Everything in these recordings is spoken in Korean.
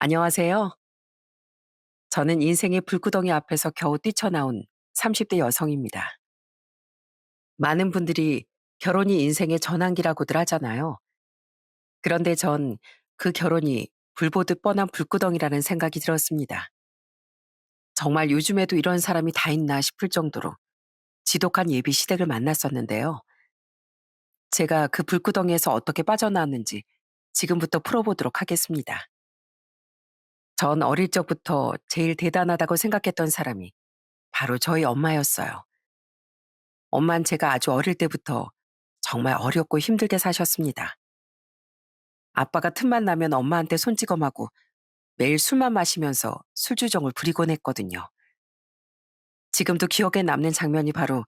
안녕하세요. 저는 인생의 불구덩이 앞에서 겨우 뛰쳐나온 30대 여성입니다. 많은 분들이 결혼이 인생의 전환기라고들 하잖아요. 그런데 전 그 결혼이 불보듯 뻔한 불구덩이라는 생각이 들었습니다. 정말 요즘에도 이런 사람이 다 있나 싶을 정도로 지독한 예비 시댁을 만났었는데요. 제가 그 불구덩이에서 어떻게 빠져나왔는지 지금부터 풀어보도록 하겠습니다. 전 어릴 적부터 제일 대단하다고 생각했던 사람이 바로 저희 엄마였어요. 엄만 제가 아주 어릴 때부터 정말 어렵고 힘들게 사셨습니다. 아빠가 틈만 나면 엄마한테 손찌검하고 매일 술만 마시면서 술주정을 부리곤 했거든요. 지금도 기억에 남는 장면이 바로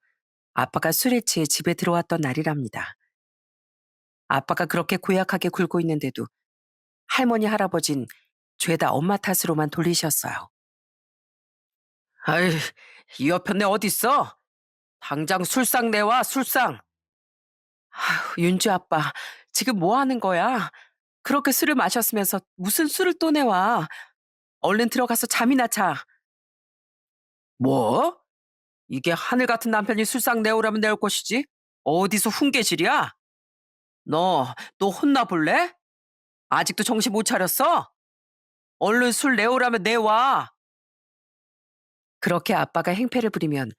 아빠가 술에 취해 집에 들어왔던 날이랍니다. 아빠가 그렇게 고약하게 굴고 있는데도 할머니 할아버진 죄다 엄마 탓으로만 돌리셨어요. 아이, 이 여편네 어딨어? 당장 술상 내와 술상. 아휴, 윤주 아빠, 지금 뭐 하는 거야? 그렇게 술을 마셨으면서 무슨 술을 또 내와. 얼른 들어가서 잠이나 자. 뭐? 이게 하늘 같은 남편이 술상 내오라면 내올 것이지? 어디서 훈계질이야? 너 혼나볼래? 아직도 정신 못 차렸어? 얼른 술 내오라면 내와. 그렇게 아빠가 행패를 부리면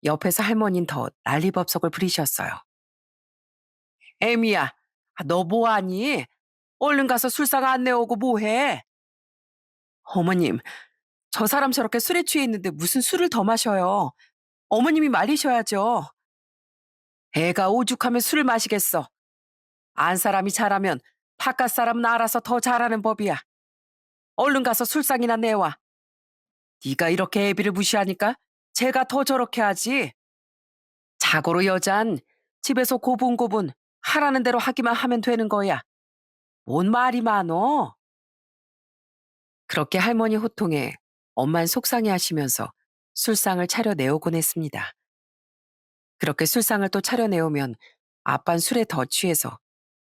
옆에서 할머니는 더 난리법석을 부리셨어요. 애미야, 너 뭐하니? 얼른 가서 술상 안 내오고 뭐해? 어머님, 저 사람 저렇게 술에 취해 있는데 무슨 술을 더 마셔요. 어머님이 말리셔야죠. 애가 오죽하면 술을 마시겠어. 안 사람이 잘하면 바깥 사람은 알아서 더 잘하는 법이야. 얼른 가서 술상이나 내와. 네가 이렇게 애비를 무시하니까 제가 더 저렇게 하지. 자고로 여잔 집에서 고분고분 하라는 대로 하기만 하면 되는 거야. 뭔 말이 많어? 그렇게 할머니 호통에 엄만 속상해 하시면서 술상을 차려내오곤 했습니다. 그렇게 술상을 또 차려내오면 아빤 술에 더 취해서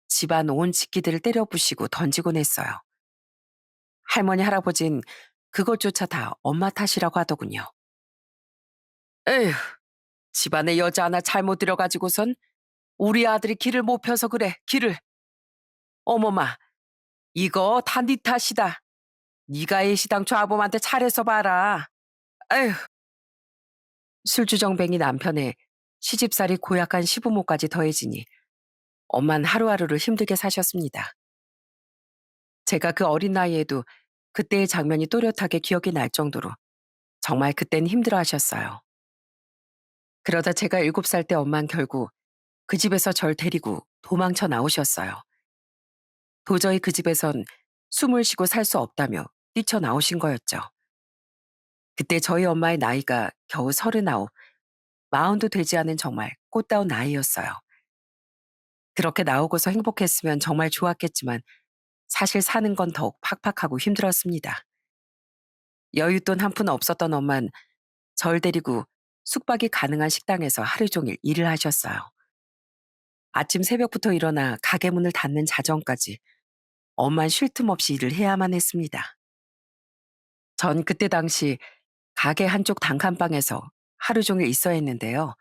집안 온 직기들을 때려 부시고 던지곤 했어요. 할머니 할아버진 그것조차 다 엄마 탓이라고 하더군요. 에휴, 집안에 여자 하나 잘못 들여가지고선 우리 아들이 길을 못 펴서 그래, 길을. 어머마, 이거 다 네 탓이다. 네가 애시당초 아범한테 잘해서 봐라. 에휴. 술주정뱅이 남편에 시집살이 고약한 시부모까지 더해지니 엄만 하루하루를 힘들게 사셨습니다. 제가 그 어린 나이에도 그때의 장면이 또렷하게 기억이 날 정도로 정말 그땐 힘들어 하셨어요. 그러다 제가 7살 때 엄만 결국 그 집에서 절 데리고 도망쳐 나오셨어요. 도저히 그 집에선 숨을 쉬고 살 수 없다며 뛰쳐나오신 거였죠. 그때 저희 엄마의 나이가 겨우 39, 마흔도 되지 않은 정말 꽃다운 나이였어요. 그렇게 나오고서 행복했으면 정말 좋았겠지만 사실 사는 건 더욱 팍팍하고 힘들었습니다. 여윳돈 한 푼 없었던 엄만 절 데리고 숙박이 가능한 식당에서 하루 종일 일을 하셨어요. 아침 새벽부터 일어나 가게 문을 닫는 자정까지 엄만 쉴 틈 없이 일을 해야만 했습니다. 전 그때 당시 가게 한쪽 단칸방에서 하루 종일 있어야 했는데요.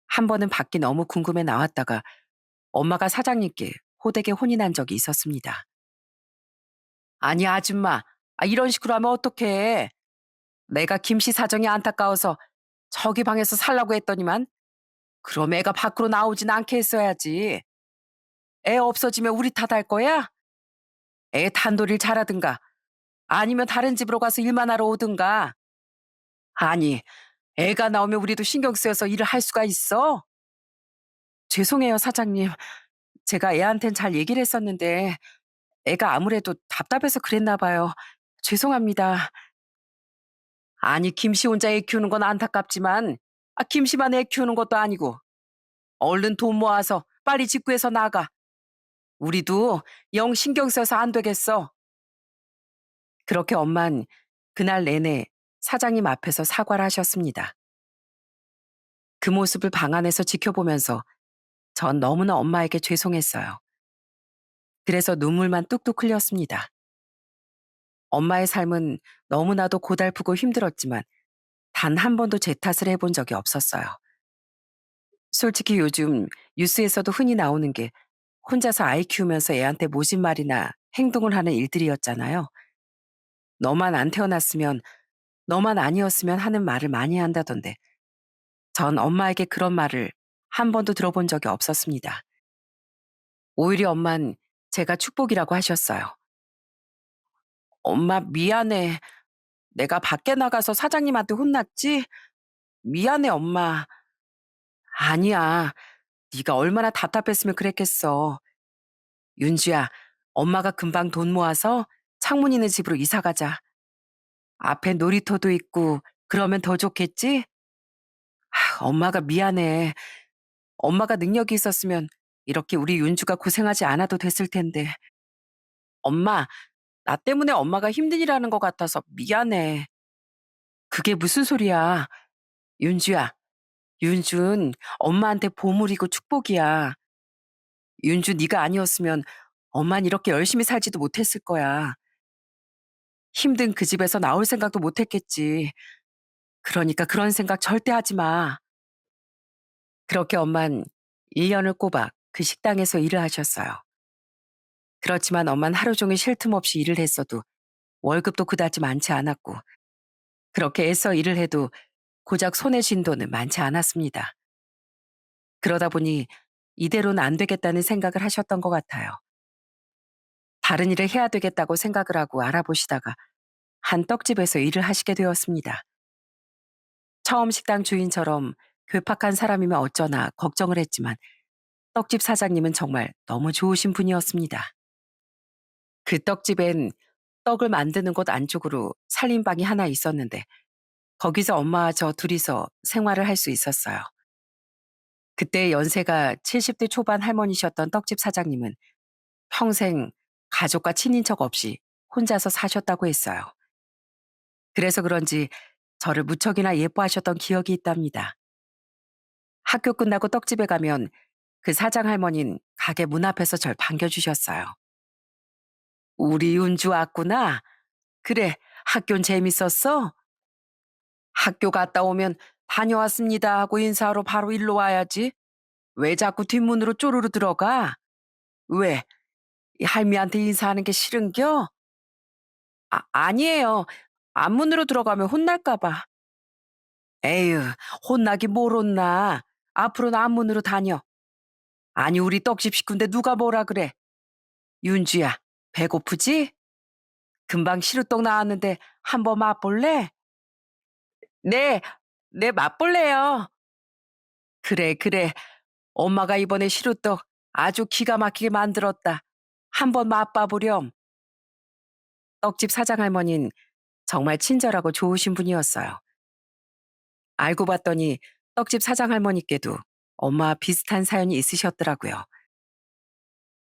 한 번은 밖이 너무 궁금해 나왔다가 엄마가 사장님께 호되게 혼이 난 적이 있었습니다. 아니 아줌마, 이런 식으로 하면 어떡해. 내가 김씨 사정이 안타까워서 저기 방에서 살라고 했더니만 그럼 애가 밖으로 나오진 않게 했어야지. 애 없어지면 우리 탓할 거야? 애 단돌이를 잘하든가 아니면 다른 집으로 가서 일만 하러 오든가. 아니, 애가 나오면 우리도 신경 쓰여서 일을 할 수가 있어? 죄송해요, 사장님. 제가 애한텐 잘 얘기를 했었는데 애가 아무래도 답답해서 그랬나 봐요. 죄송합니다. 아니, 김씨 혼자 애 키우는 건 안타깝지만 김씨만 애 키우는 것도 아니고 얼른 돈 모아서 빨리 직구해서 나가. 우리도 영 신경 써서 안 되겠어. 그렇게 엄만 그날 내내 사장님 앞에서 사과를 하셨습니다. 그 모습을 방 안에서 지켜보면서 전 너무나 엄마에게 죄송했어요. 그래서 눈물만 뚝뚝 흘렸습니다. 엄마의 삶은 너무나도 고달프고 힘들었지만 단 한 번도 제 탓을 해본 적이 없었어요. 솔직히 요즘 뉴스에서도 흔히 나오는 게 혼자서 아이 키우면서 애한테 모진 말이나 행동을 하는 일들이었잖아요. 너만 안 태어났으면, 너만 아니었으면 하는 말을 많이 한다던데 전 엄마에게 그런 말을 한 번도 들어본 적이 없었습니다. 오히려 엄만 제가 축복이라고 하셨어요. 엄마 미안해. 내가 밖에 나가서 사장님한테 혼났지? 미안해 엄마. 아니야. 네가 얼마나 답답했으면 그랬겠어. 윤주야, 엄마가 금방 돈 모아서 창문 있는 집으로 이사 가자. 앞에 놀이터도 있고 그러면 더 좋겠지? 엄마가 미안해. 엄마가 능력이 있었으면 이렇게 우리 윤주가 고생하지 않아도 됐을 텐데. 엄마, 나 때문에 엄마가 힘든 일하는 것 같아서 미안해. 그게 무슨 소리야. 윤주야, 윤준 엄마한테 보물이고 축복이야. 윤주 네가 아니었으면 엄만 이렇게 열심히 살지도 못했을 거야. 힘든 그 집에서 나올 생각도 못했겠지. 그러니까 그런 생각 절대 하지 마. 그렇게 엄만 1년을 꼬박 그 식당에서 일을 하셨어요. 그렇지만 엄만 하루 종일 쉴 틈 없이 일을 했어도 월급도 그다지 많지 않았고 그렇게 애써 일을 해도 고작 손에 쥔 돈은 많지 않았습니다. 그러다 보니 이대로는 안 되겠다는 생각을 하셨던 것 같아요. 다른 일을 해야 되겠다고 생각을 하고 알아보시다가 한 떡집에서 일을 하시게 되었습니다. 처음 식당 주인처럼 괴팍한 사람이면 어쩌나 걱정을 했지만 떡집 사장님은 정말 너무 좋으신 분이었습니다. 그 떡집엔 떡을 만드는 곳 안쪽으로 살림방이 하나 있었는데 거기서 엄마와 저 둘이서 생활을 할 수 있었어요. 그때 연세가 70대 초반 할머니셨던 떡집 사장님은 평생 가족과 친인척 없이 혼자서 사셨다고 했어요. 그래서 그런지 저를 무척이나 예뻐하셨던 기억이 있답니다. 학교 끝나고 떡집에 가면 그 사장 할머니는 가게 문 앞에서 절 반겨주셨어요. 우리 윤주 왔구나. 그래, 학교는 재밌었어? 학교 갔다 오면 다녀왔습니다 하고 인사하러 바로 일로 와야지. 왜 자꾸 뒷문으로 쪼르르 들어가? 왜? 이 할미한테 인사하는 게 싫은겨? 아니에요. 앞문으로 들어가면 혼날까 봐. 에휴, 혼나긴 뭘 혼나. 앞으로는 앞문으로 다녀. 아니, 우리 떡집 식구인데 누가 뭐라 그래. 윤주야, 배고프지? 금방 시루떡 나왔는데 한번 맛볼래? 네, 네, 맛볼래요. 그래, 그래. 엄마가 이번에 시루떡 아주 기가 막히게 만들었다. 한번 맛봐보렴. 떡집 사장 할머니는 정말 친절하고 좋으신 분이었어요. 알고 봤더니 떡집 사장 할머니께도 엄마와 비슷한 사연이 있으셨더라고요.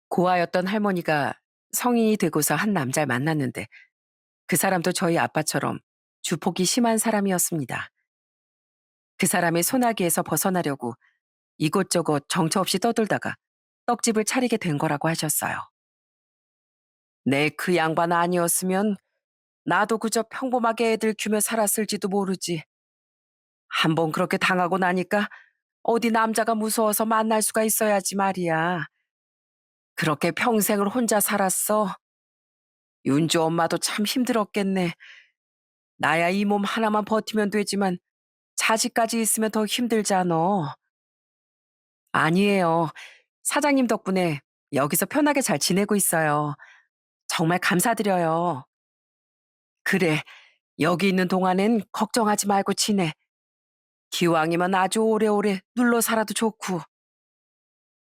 고아였던 할머니가 성인이 되고서 한 남자를 만났는데 그 사람도 저희 아빠처럼 주폭이 심한 사람이었습니다. 그 사람의 소나기에서 벗어나려고 이곳저곳 정처 없이 떠돌다가 떡집을 차리게 된 거라고 하셨어요. 내 그 양반 아니었으면 나도 그저 평범하게 애들 키우며 살았을지도 모르지. 한번 그렇게 당하고 나니까 어디 남자가 무서워서 만날 수가 있어야지 말이야. 그렇게 평생을 혼자 살았어. 윤주 엄마도 참 힘들었겠네. 나야 이 몸 하나만 버티면 되지만 자식까지 있으면 더 힘들잖아. 아니에요. 사장님 덕분에 여기서 편하게 잘 지내고 있어요. 정말 감사드려요. 그래, 여기 있는 동안엔 걱정하지 말고 지내. 기왕이면 아주 오래오래 눌러 살아도 좋고.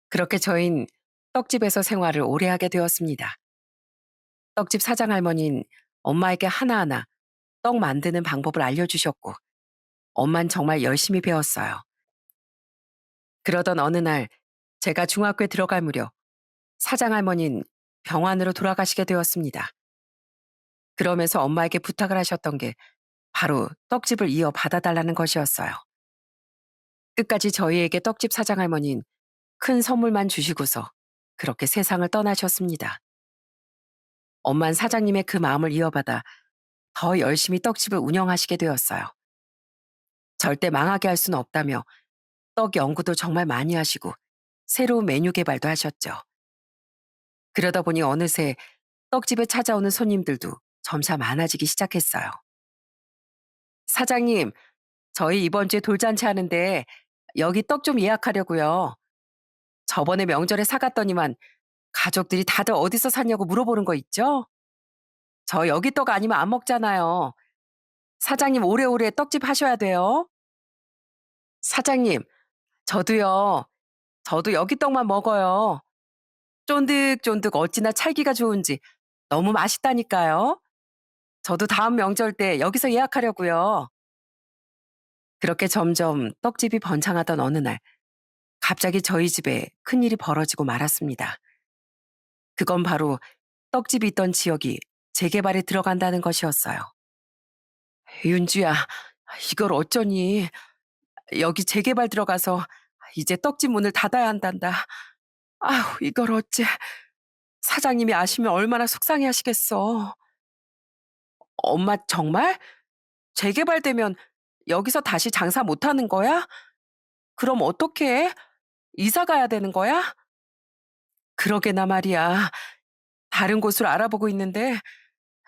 그렇게 저흰 떡집에서 생활을 오래 하게 되었습니다. 떡집 사장 할머니는 엄마에게 하나하나 떡 만드는 방법을 알려주셨고, 엄만 정말 열심히 배웠어요. 그러던 어느 날 제가 중학교에 들어갈 무렵 사장 할머니는 병환으로 돌아가시게 되었습니다. 그러면서 엄마에게 부탁을 하셨던 게 바로 떡집을 이어받아 달라는 것이었어요. 끝까지 저희에게 떡집 사장 할머니는 큰 선물만 주시고서 그렇게 세상을 떠나셨습니다. 엄만 사장님의 그 마음을 이어받아 더 열심히 떡집을 운영하시게 되었어요. 절대 망하게 할 수는 없다며 떡 연구도 정말 많이 하시고 새로운 메뉴 개발도 하셨죠. 그러다 보니 어느새 떡집에 찾아오는 손님들도 점차 많아지기 시작했어요. 사장님, 저희 이번 주에 돌잔치 하는데 여기 떡 좀 예약하려고요. 저번에 명절에 사갔더니만 가족들이 다들 어디서 샀냐고 물어보는 거 있죠? 저 여기 떡 아니면 안 먹잖아요. 사장님 오래오래 떡집 하셔야 돼요. 사장님, 저도요. 저도 여기 떡만 먹어요. 쫀득쫀득 어찌나 찰기가 좋은지 너무 맛있다니까요. 저도 다음 명절 때 여기서 예약하려고요. 그렇게 점점 떡집이 번창하던 어느 날 갑자기 저희 집에 큰일이 벌어지고 말았습니다. 그건 바로 떡집이 있던 지역이 재개발에 들어간다는 것이었어요. 윤주야, 이걸 어쩌니? 여기 재개발 들어가서 이제 떡집 문을 닫아야 한단다. 아휴, 이걸 어째. 사장님이 아시면 얼마나 속상해 하시겠어. 엄마 정말? 재개발되면 여기서 다시 장사 못 하는 거야? 그럼 어떡해? 이사 가야 되는 거야? 그러게나 말이야. 다른 곳을 알아보고 있는데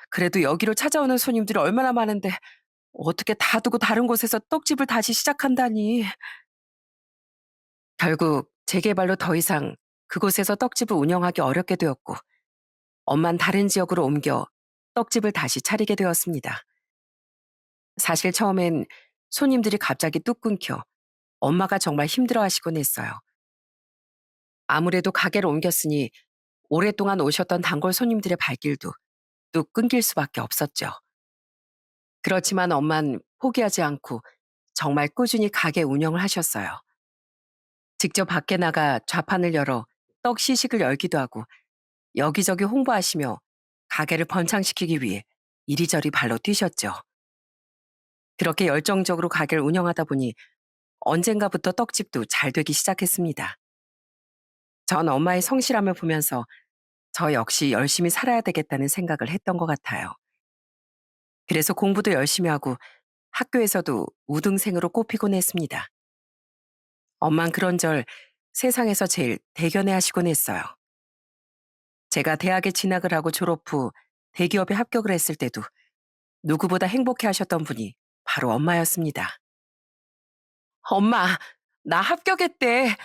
그래도 여기로 찾아오는 손님들이 얼마나 많은데 어떻게 다 두고 다른 곳에서 떡집을 다시 시작한다니. 결국 재개발로 더 이상 그곳에서 떡집을 운영하기 어렵게 되었고 엄만 다른 지역으로 옮겨 떡집을 다시 차리게 되었습니다. 사실 처음엔 손님들이 갑자기 뚝 끊겨 엄마가 정말 힘들어하시곤 했어요. 아무래도 가게를 옮겼으니 오랫동안 오셨던 단골 손님들의 발길도 뚝 끊길 수밖에 없었죠. 그렇지만 엄만 포기하지 않고 정말 꾸준히 가게 운영을 하셨어요. 직접 밖에 나가 좌판을 열어 떡 시식을 열기도 하고 여기저기 홍보하시며 가게를 번창시키기 위해 이리저리 발로 뛰셨죠. 그렇게 열정적으로 가게를 운영하다 보니 언젠가부터 떡집도 잘 되기 시작했습니다. 전 엄마의 성실함을 보면서 저 역시 열심히 살아야 되겠다는 생각을 했던 것 같아요. 그래서 공부도 열심히 하고 학교에서도 우등생으로 꼽히곤 했습니다. 엄만 그런절 세상에서 제일 대견해 하시곤 했어요. 제가 대학에 진학을 하고 졸업 후 대기업에 합격을 했을 때도 누구보다 행복해 하셨던 분이 바로 엄마였습니다. 엄마, 나 합격했대.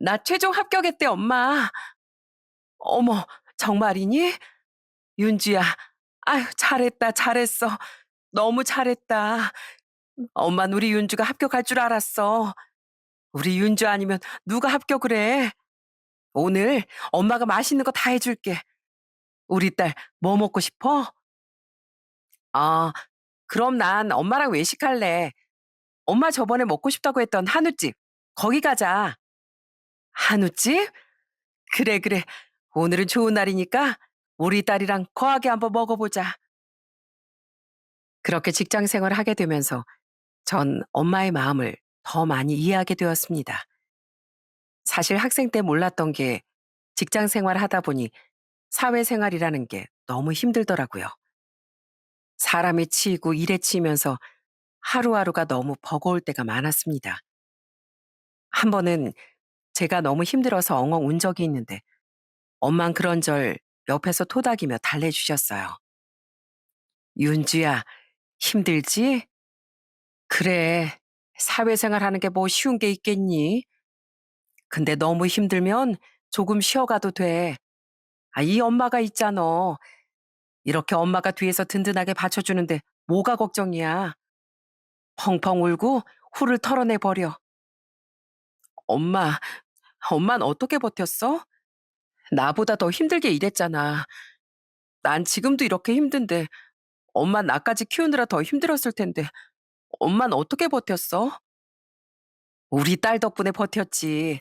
나 최종 합격했대, 엄마. 어머, 정말이니? 윤주야, 아유, 잘했다, 잘했어. 너무 잘했다. 엄만 우리 윤주가 합격할 줄 알았어. 우리 윤주 아니면 누가 합격을 해? 오늘 엄마가 맛있는 거 다 해줄게. 우리 딸 뭐 먹고 싶어? 아, 그럼 난 엄마랑 외식할래. 엄마 저번에 먹고 싶다고 했던 한우집. 거기 가자. 한우집? 그래, 그래. 오늘은 좋은 날이니까 우리 딸이랑 거하게 한번 먹어보자. 그렇게 직장 생활을 하게 되면서 전 엄마의 마음을 더 많이 이해하게 되었습니다. 사실 학생 때 몰랐던 게 직장 생활을 하다 보니 사회생활이라는 게 너무 힘들더라고요. 사람에 치이고 일에 치이면서 하루하루가 너무 버거울 때가 많았습니다. 한 번은 제가 너무 힘들어서 엉엉 운 적이 있는데 엄만 그런절 옆에서 토닥이며 달래주셨어요. 윤주야, 힘들지? 그래, 사회생활 하는 게 뭐 쉬운 게 있겠니? 근데 너무 힘들면 조금 쉬어가도 돼. 아, 이 엄마가 있잖아. 이렇게 엄마가 뒤에서 든든하게 받쳐주는데 뭐가 걱정이야. 펑펑 울고 후를 털어내 버려. 엄마, 엄만 어떻게 버텼어? 나보다 더 힘들게 일했잖아. 난 지금도 이렇게 힘든데 엄마 나까지 키우느라 더 힘들었을 텐데 엄만 어떻게 버텼어? 우리 딸 덕분에 버텼지.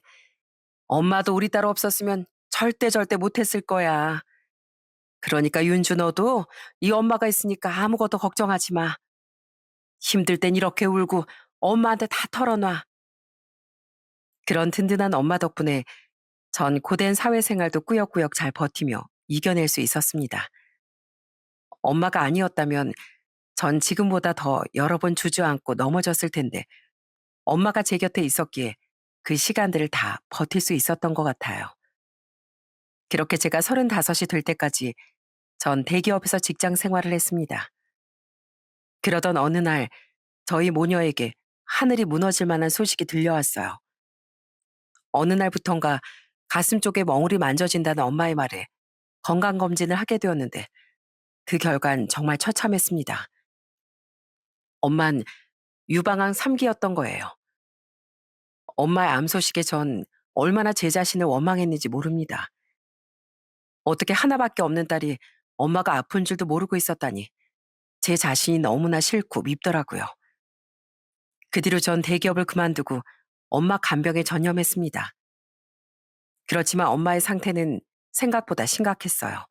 엄마도 우리 딸 없었으면 절대 못했을 거야. 그러니까 윤주 너도 이 엄마가 있으니까 아무것도 걱정하지 마. 힘들 땐 이렇게 울고 엄마한테 다 털어놔. 그런 든든한 엄마 덕분에 전 고된 사회생활도 꾸역꾸역 잘 버티며 이겨낼 수 있었습니다. 엄마가 아니었다면 전 지금보다 더 여러 번 주저앉고 넘어졌을 텐데 엄마가 제 곁에 있었기에 그 시간들을 다 버틸 수 있었던 것 같아요. 그렇게 제가 35이 될 때까지 전 대기업에서 직장 생활을 했습니다. 그러던 어느 날 저희 모녀에게 하늘이 무너질 만한 소식이 들려왔어요. 어느 날부턴가 가슴 쪽에 멍울이 만져진다는 엄마의 말에 건강검진을 하게 되었는데 그 결과는 정말 처참했습니다. 엄만 유방암 3기였던 거예요. 엄마의 암 소식에 전 얼마나 제 자신을 원망했는지 모릅니다. 어떻게 하나밖에 없는 딸이 엄마가 아픈 줄도 모르고 있었다니 제 자신이 너무나 싫고 밉더라고요. 그 뒤로 전 대기업을 그만두고 엄마 간병에 전념했습니다. 그렇지만 엄마의 상태는 생각보다 심각했어요.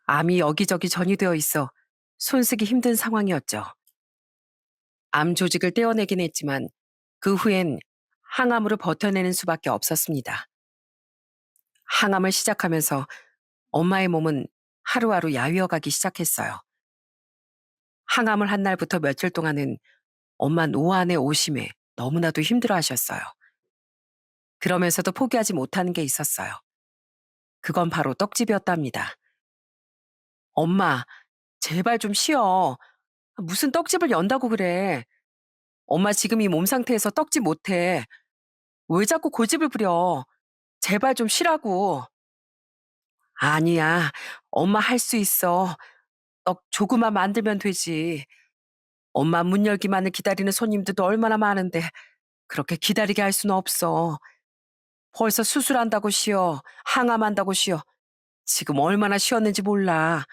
암이 여기저기 전이되어 있어 손쓰기 힘든 상황이었죠. 암 조직을 떼어내긴 했지만 그 후엔 항암으로 버텨내는 수밖에 없었습니다. 항암을 시작하면서 엄마의 몸은 하루하루 야위어가기 시작했어요. 항암을 한 날부터 며칠 동안은 엄마 노안에 오심에 너무나도 힘들어하셨어요. 그러면서도 포기하지 못하는 게 있었어요. 그건 바로 떡집이었답니다. 엄마, 제발 좀 쉬어. 무슨 떡집을 연다고 그래. 엄마 지금 이 몸 상태에서 떡집 못해. 왜 자꾸 고집을 부려. 제발 좀 쉬라고. 아니야. 엄마 할 수 있어. 떡 조금만 만들면 되지. 엄마 문 열기만을 기다리는 손님들도 얼마나 많은데 그렇게 기다리게 할 수는 없어. 벌써 수술한다고 쉬어. 항암한다고 쉬어. 지금 얼마나 쉬었는지 몰라.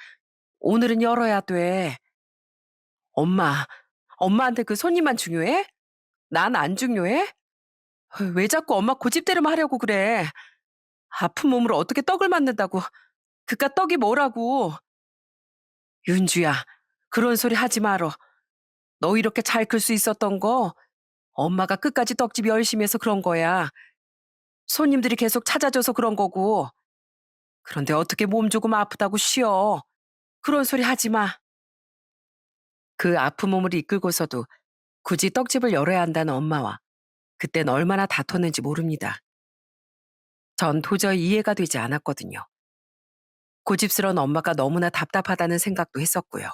오늘은 열어야 돼. 엄마, 엄마한테 그 손님만 중요해? 난 안 중요해? 왜 자꾸 엄마 고집대로만 하려고 그래? 아픈 몸으로 어떻게 떡을 만든다고. 그깟 떡이 뭐라고. 윤주야, 그런 소리 하지 말어. 너 이렇게 잘 클 수 있었던 거 엄마가 끝까지 떡집 열심히 해서 그런 거야. 손님들이 계속 찾아줘서 그런 거고. 그런데 어떻게 몸 조금 아프다고 쉬어. 그런 소리 하지 마. 그 아픈 몸을 이끌고서도 굳이 떡집을 열어야 한다는 엄마와 그땐 얼마나 다퉜는지 모릅니다. 전 도저히 이해가 되지 않았거든요. 고집스러운 엄마가 너무나 답답하다는 생각도 했었고요.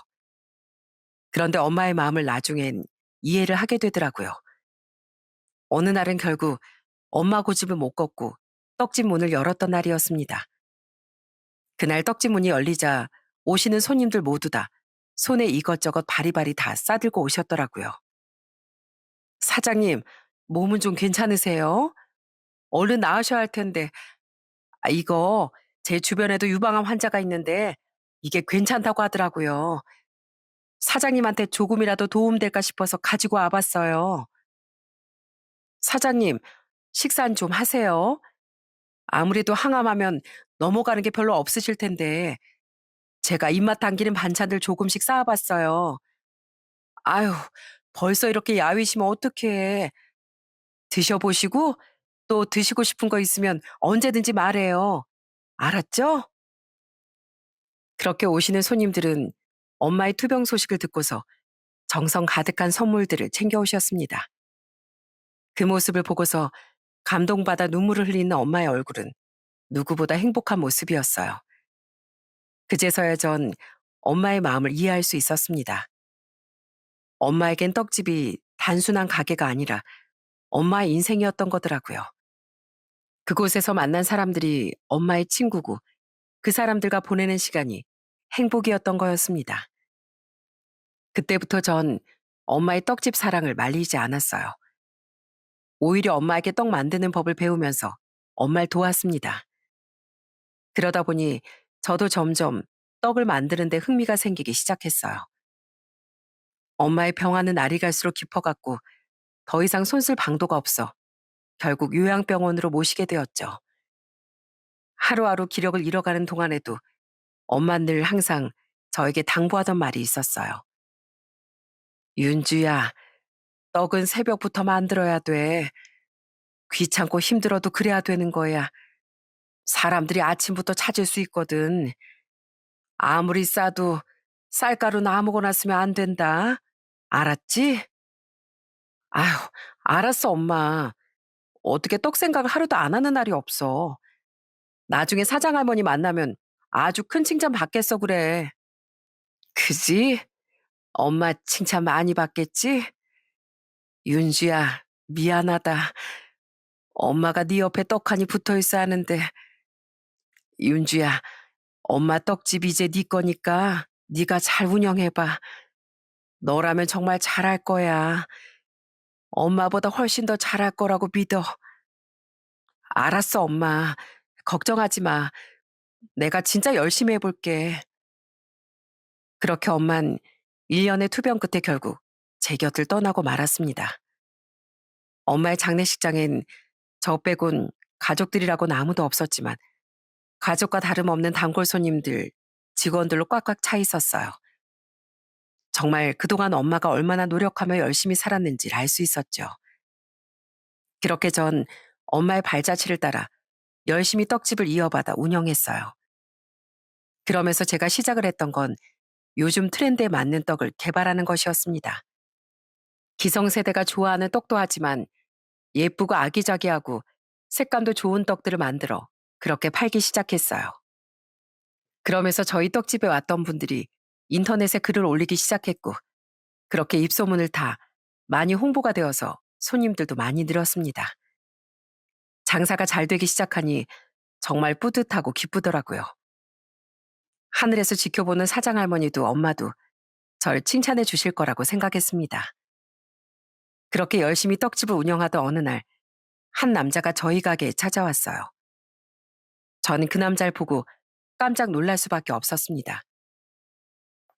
그런데 엄마의 마음을 나중엔 이해를 하게 되더라고요. 어느 날은 결국 엄마 고집을 못 꺾고 떡집 문을 열었던 날이었습니다. 그날 떡집 문이 열리자 오시는 손님들 모두 다 손에 이것저것 바리바리 다 싸들고 오셨더라고요. 사장님, 몸은 좀 괜찮으세요? 얼른 나으셔야 할 텐데. 이거 제 주변에도 유방암 환자가 있는데 이게 괜찮다고 하더라고요. 사장님한테 조금이라도 도움될까 싶어서 가지고 와봤어요. 사장님, 식사는 좀 하세요. 아무래도 항암하면 넘어가는 게 별로 없으실 텐데 제가 입맛 당기는 반찬들 조금씩 쌓아봤어요. 아유, 벌써 이렇게 야위시면 어떡해. 드셔보시고 또 드시고 싶은 거 있으면 언제든지 말해요. 알았죠? 그렇게 오시는 손님들은 엄마의 투병 소식을 듣고서 정성 가득한 선물들을 챙겨오셨습니다. 그 모습을 보고서 감동받아 눈물을 흘리는 엄마의 얼굴은 누구보다 행복한 모습이었어요. 그제서야 전 엄마의 마음을 이해할 수 있었습니다. 엄마에겐 떡집이 단순한 가게가 아니라 엄마의 인생이었던 거더라고요. 그곳에서 만난 사람들이 엄마의 친구고 그 사람들과 보내는 시간이 행복이었던 거였습니다. 그때부터 전 엄마의 떡집 사랑을 말리지 않았어요. 오히려 엄마에게 떡 만드는 법을 배우면서 엄마를 도왔습니다. 그러다 보니 저도 점점 떡을 만드는데 흥미가 생기기 시작했어요. 엄마의 병화는 날이 갈수록 깊어갔고 더 이상 손쓸 방도가 없어 결국 요양병원으로 모시게 되었죠. 하루하루 기력을 잃어가는 동안에도 엄마는 늘 항상 저에게 당부하던 말이 있었어요. 윤주야, 떡은 새벽부터 만들어야 돼. 귀찮고 힘들어도 그래야 되는 거야. 사람들이 아침부터 찾을 수 있거든. 아무리 싸도 쌀가루는 아무거나 쓰면 안 된다. 알았지? 아휴, 알았어, 엄마. 어떻게 떡 생각을 하루도 안 하는 날이 없어. 나중에 사장 할머니 만나면 아주 큰 칭찬 받겠어, 그래. 그지? 엄마 칭찬 많이 받겠지? 윤주야, 미안하다. 엄마가 네 옆에 떡하니 붙어 있어야 하는데. 윤주야, 엄마 떡집 이제 네 거니까 네가 잘 운영해봐. 너라면 정말 잘할 거야. 엄마보다 훨씬 더 잘할 거라고 믿어. 알았어, 엄마. 걱정하지 마. 내가 진짜 열심히 해볼게. 그렇게 엄만 1년의 투병 끝에 결국 제 곁을 떠나고 말았습니다. 엄마의 장례식장엔 저 빼곤 가족들이라고는 아무도 없었지만 가족과 다름없는 단골 손님들, 직원들로 꽉꽉 차 있었어요. 정말 그동안 엄마가 얼마나 노력하며 열심히 살았는지를 알 수 있었죠. 그렇게 전 엄마의 발자취를 따라 열심히 떡집을 이어받아 운영했어요. 그러면서 제가 시작을 했던 건 요즘 트렌드에 맞는 떡을 개발하는 것이었습니다. 기성세대가 좋아하는 떡도 하지만 예쁘고 아기자기하고 색감도 좋은 떡들을 만들어 그렇게 팔기 시작했어요. 그러면서 저희 떡집에 왔던 분들이 인터넷에 글을 올리기 시작했고 그렇게 입소문을 타 많이 홍보가 되어서 손님들도 많이 늘었습니다. 장사가 잘 되기 시작하니 정말 뿌듯하고 기쁘더라고요. 하늘에서 지켜보는 사장 할머니도 엄마도 절 칭찬해 주실 거라고 생각했습니다. 그렇게 열심히 떡집을 운영하던 어느 날, 한 남자가 저희 가게에 찾아왔어요. 저는 그 남자를 보고 깜짝 놀랄 수밖에 없었습니다.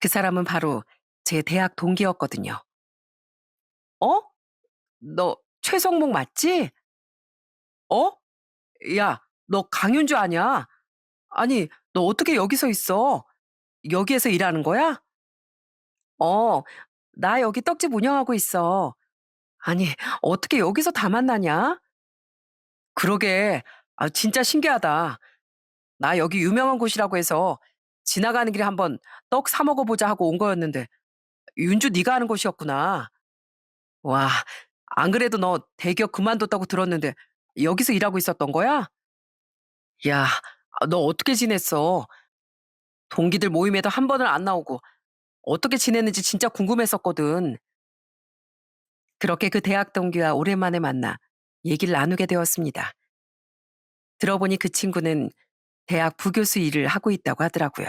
그 사람은 바로 제 대학 동기였거든요. 어? 너 최성목 맞지? 어? 야, 너 강윤주 아냐? 아니, 너 어떻게 여기서 있어? 여기에서 일하는 거야? 어, 나 여기 떡집 운영하고 있어. 아니, 어떻게 여기서 다 만나냐? 그러게. 아, 진짜 신기하다. 나 여기 유명한 곳이라고 해서 지나가는 길에 한번 떡 사 먹어보자 하고 온 거였는데 윤주 네가 하는 곳이었구나. 와, 안 그래도 너 대기업 그만뒀다고 들었는데 여기서 일하고 있었던 거야? 야, 너 어떻게 지냈어? 동기들 모임에도 한 번은 안 나오고 어떻게 지냈는지 진짜 궁금했었거든. 그렇게 그 대학 동기와 오랜만에 만나 얘기를 나누게 되었습니다. 들어보니 그 친구는 대학 부교수 일을 하고 있다고 하더라고요.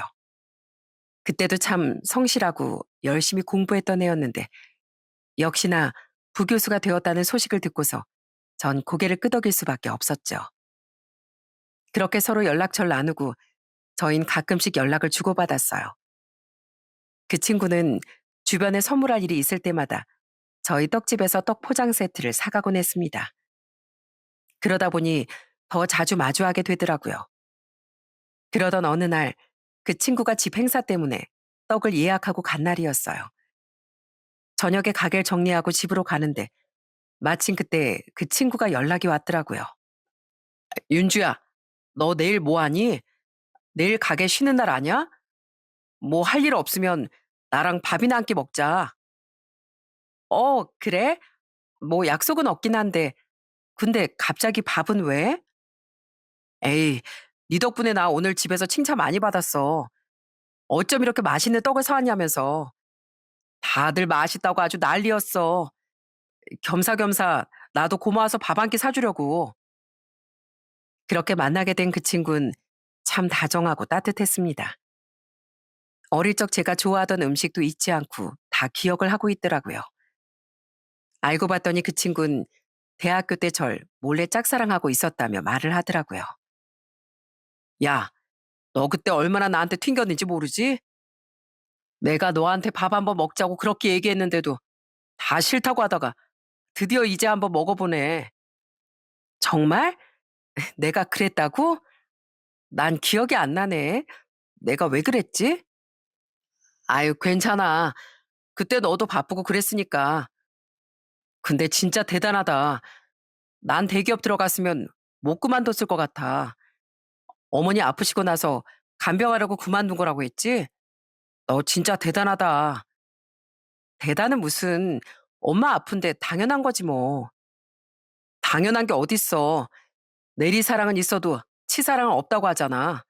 그때도 참 성실하고 열심히 공부했던 애였는데 역시나 부교수가 되었다는 소식을 듣고서 전 고개를 끄덕일 수밖에 없었죠. 그렇게 서로 연락처를 나누고 저흰 가끔씩 연락을 주고받았어요. 그 친구는 주변에 선물할 일이 있을 때마다 저희 떡집에서 떡 포장 세트를 사가곤 했습니다. 그러다 보니 더 자주 마주하게 되더라고요. 그러던 어느 날 그 친구가 집 행사 때문에 떡을 예약하고 간 날이었어요. 저녁에 가게를 정리하고 집으로 가는데 마침 그때 그 친구가 연락이 왔더라고요. 윤주야, 너 내일 뭐 하니? 내일 가게 쉬는 날 아냐? 뭐 할 일 없으면 나랑 밥이나 한 끼 먹자. 그래? 뭐 약속은 없긴 한데, 근데 갑자기 밥은 왜? 에이, 네 덕분에 나 오늘 집에서 칭찬 많이 받았어. 어쩜 이렇게 맛있는 떡을 사왔냐면서. 다들 맛있다고 아주 난리였어. 겸사겸사 나도 고마워서 밥 한 끼 사주려고. 그렇게 만나게 된 그 친구는 참 다정하고 따뜻했습니다. 어릴 적 제가 좋아하던 음식도 잊지 않고 다 기억을 하고 있더라고요. 알고 봤더니 그 친구는 대학교 때 절 몰래 짝사랑하고 있었다며 말을 하더라고요. 야, 너 그때 얼마나 나한테 튕겼는지 모르지? 내가 너한테 밥 한번 먹자고 그렇게 얘기했는데도 다 싫다고 하다가 드디어 이제 한번 먹어보네. 정말? 내가 그랬다고? 난 기억이 안 나네. 내가 왜 그랬지? 아유, 괜찮아. 그때 너도 바쁘고 그랬으니까. 근데 진짜 대단하다. 난 대기업 들어갔으면 못 그만뒀을 것 같아. 어머니 아프시고 나서 간병하려고 그만둔 거라고 했지? 너 진짜 대단하다. 대단은 무슨 엄마 아픈데 당연한 거지 뭐. 당연한 게 어딨어. 내리사랑은 있어도 치사랑은 없다고 하잖아.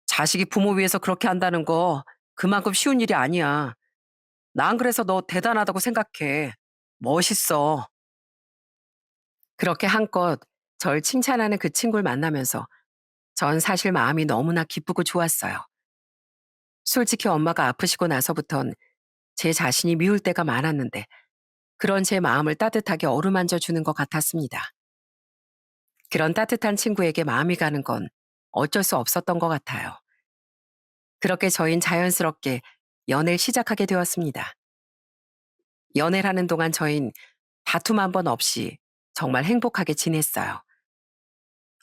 자식이 부모 위해서 그렇게 한다는 거 그만큼 쉬운 일이 아니야. 난 그래서 너 대단하다고 생각해. 멋있어. 그렇게 한껏 절 칭찬하는 그 친구를 만나면서 전 사실 마음이 너무나 기쁘고 좋았어요. 솔직히 엄마가 아프시고 나서부턴 제 자신이 미울 때가 많았는데 그런 제 마음을 따뜻하게 어루만져 주는 것 같았습니다. 그런 따뜻한 친구에게 마음이 가는 건 어쩔 수 없었던 것 같아요. 그렇게 저흰 자연스럽게 연애를 시작하게 되었습니다. 연애를 하는 동안 저흰 다툼 한 번 없이 정말 행복하게 지냈어요.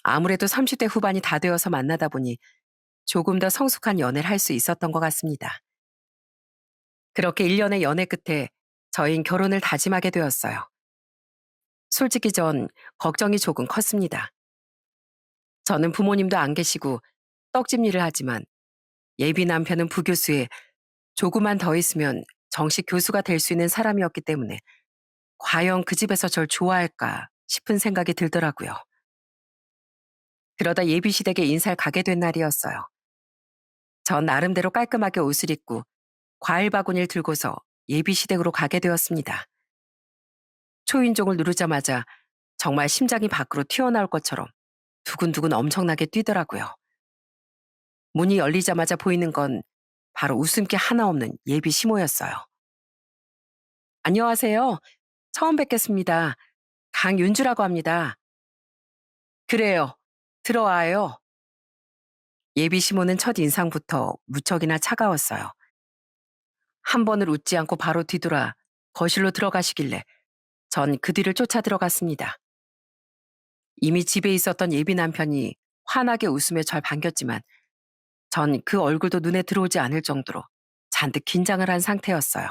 아무래도 30대 후반이 다 되어서 만나다 보니 조금 더 성숙한 연애를 할 수 있었던 것 같습니다. 그렇게 1년의 연애 끝에 저흰 결혼을 다짐하게 되었어요. 솔직히 전 걱정이 조금 컸습니다. 저는 부모님도 안 계시고 떡집 일을 하지만 예비 남편은 부교수에 조금만 더 있으면 정식 교수가 될 수 있는 사람이었기 때문에 과연 그 집에서 절 좋아할까 싶은 생각이 들더라고요. 그러다 예비 시댁에 인사를 가게 된 날이었어요. 전 나름대로 깔끔하게 옷을 입고 과일 바구니를 들고서 예비 시댁으로 가게 되었습니다. 초인종을 누르자마자 정말 심장이 밖으로 튀어나올 것처럼 두근두근 엄청나게 뛰더라고요. 문이 열리자마자 보이는 건 바로 웃음기 하나 없는 예비 시모였어요. 안녕하세요. 처음 뵙겠습니다. 강윤주라고 합니다. 그래요. 들어와요. 예비 시모는 첫 인상부터 무척이나 차가웠어요. 한 번을 웃지 않고 바로 뒤돌아 거실로 들어가시길래 전 그 뒤를 쫓아 들어갔습니다. 이미 집에 있었던 예비 남편이 환하게 웃으며 절 반겼지만 전 그 얼굴도 눈에 들어오지 않을 정도로 잔뜩 긴장을 한 상태였어요.